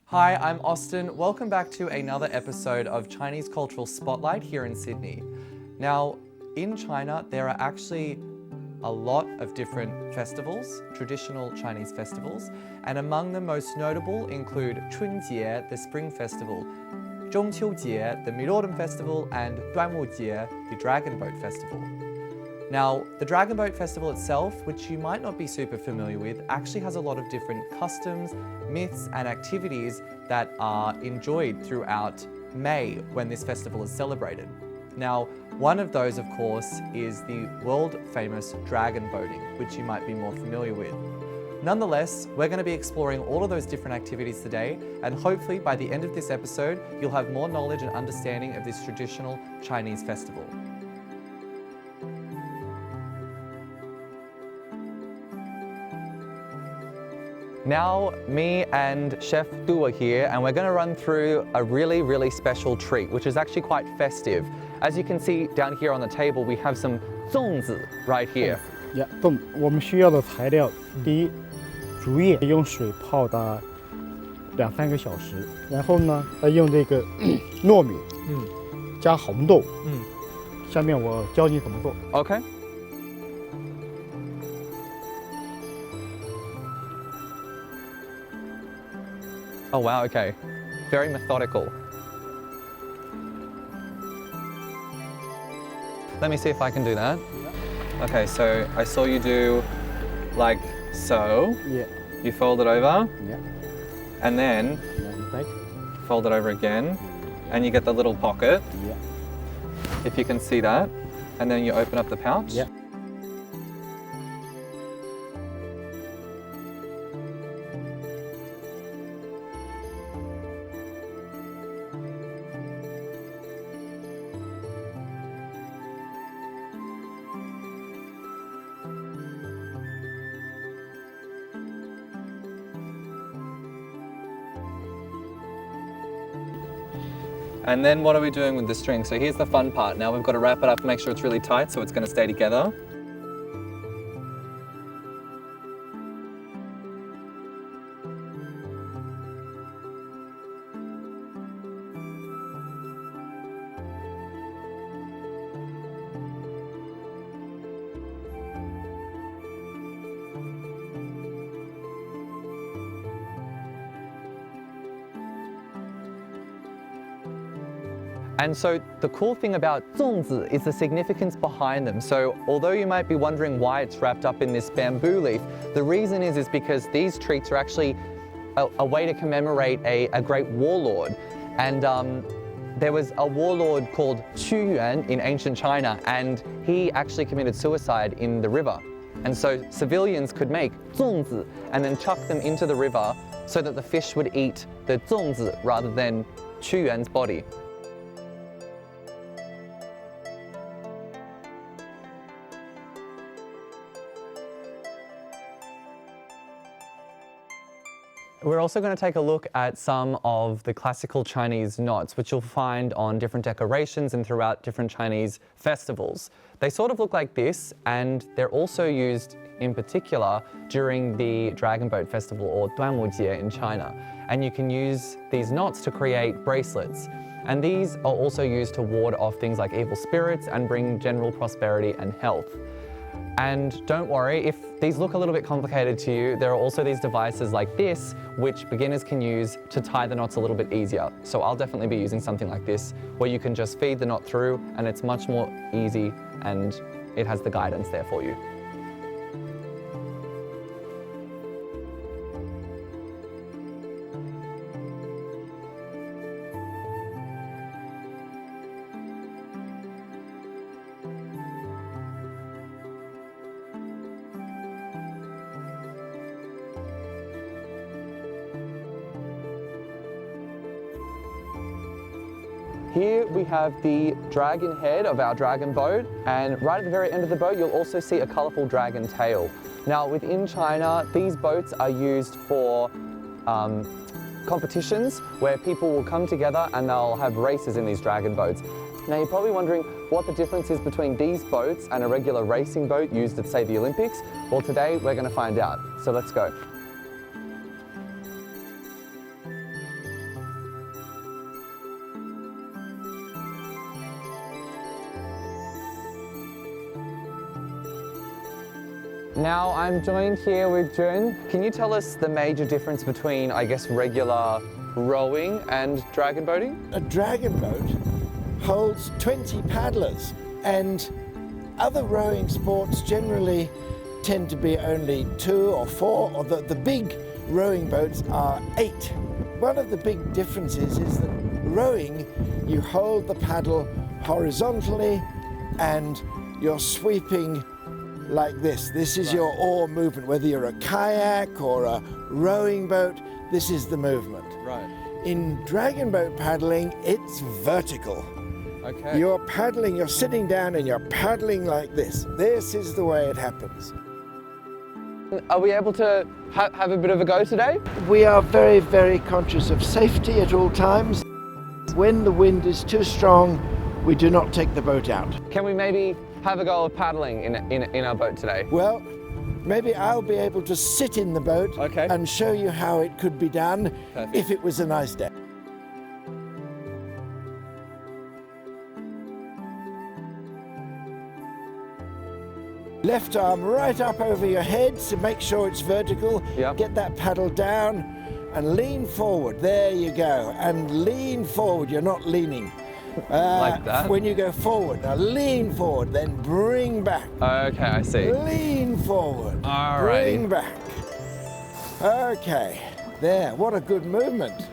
Hi, I'm Austin. Welcome back to another episode of Chinese Cultural Spotlight here in Sydney. Now, in China, there are actually a lot of different festivals, traditional Chinese festivals, and among the most notable include Chunjie, the Spring Festival, Zhongqiujie, the Mid-Autumn Festival, and Duanwujie, the Dragon Boat Festival. Now, the Dragon Boat Festival itself, which you might not be super familiar with, actually has a lot of different customs, myths, and activities that are enjoyed throughout May when this festival is celebrated. Now, one of those, of course, is the world-famous dragon boating, which you might be more familiar with. Nonetheless, we're going to be exploring all of those different activities today, and hopefully by the end of this episode, you'll have more knowledge and understanding of this traditional Chinese festival. Now, me and Chef Du are here, and we're going to run through a really special treat, which is actually quite festive. As you can see down here on the table, we have some 粽子 right here. Yeah, 粽我们需要的材料，第一，竹叶用水泡的2-3个小时，然后呢，用这个糯米，加红豆，下面我教你怎么做。Okay. Oh wow, okay. Very methodical. Let me see if I can do that. Okay, so I saw you do like so. Yeah. You fold it over. Yeah. And then Back. fold it over again. And you get the little pocket. Yeah. If you can see that. And then you open up the pouch. Yeah. And then what are we doing with the string? So here's the fun part. Now we've got to wrap it up and make sure it's really tight so it's going to stay together. And so the cool thing about 粽子 is the significance behind them. So although you might be wondering why it's wrapped up in this bamboo leaf, the reason is because these treats are actually a way to commemorate a great warlord. And there was a warlord called Qu Yuan in ancient China, and he actually committed suicide in the river. And so civilians could make 粽子 and then chuck them into the river so that the fish would eat the 粽子 rather than Qu Yuan's body. We're also going to take a look at some of the classical Chinese knots, which you'll find on different decorations and throughout different Chinese festivals. They sort of look like this, and they're also used in particular during the Dragon Boat Festival or Duanwujie in China. And you can use these knots to create bracelets. And these are also used to ward off things like evil spirits and bring general prosperity and health. And don't worry, if these look a little bit complicated to you, there are also these devices like this, which beginners can use to tie the knots a little bit easier. So I'll definitely be using something like this, where you can just feed the knot through and it's much more easy and it has the guidance there for you. Here we have the dragon head of our dragon boat, and right at the very end of the boat you'll also see a colourful dragon tail. Now within China, these boats are used for competitions where people will come together and they'll have races in these dragon boats. Now you're probably wondering what the difference is between these boats and a regular racing boat used at, say, the Olympics. Well, today we're going to find out, so let's go. Now I'm joined here with Jun. Can you tell us the major difference between, I guess, regular rowing and dragon boating? A dragon boat holds 20 paddlers, and other rowing sports generally tend to be only 2 or 4, or the big rowing boats are 8. One of the big differences is that rowing, you hold the paddle horizontally and you're sweeping like this. This is your oar movement. Whether you're a kayak or a rowing boat, this is the movement. Right. In dragon boat paddling, it's vertical. Okay. You're paddling, you're sitting down and you're paddling like this. This is the way it happens. Are we able to have a bit of a go today? We are very, very conscious of safety at all times. When the wind is too strong, we do not take the boat out. Can we maybe have a go of paddling in our boat today? Well, maybe I'll be able to sit in the boat Okay. and show you how it could be done. Perfect. If it was a nice day. Left arm right up over your head to make sure it's vertical. Yep. Get that paddle down and lean forward. There you go. And lean forward. You're not leaning. Like that? When you go forward. Now lean forward, then bring back. Okay, I see. Lean forward. Alrighty. Bring back. Okay. There. What a good movement.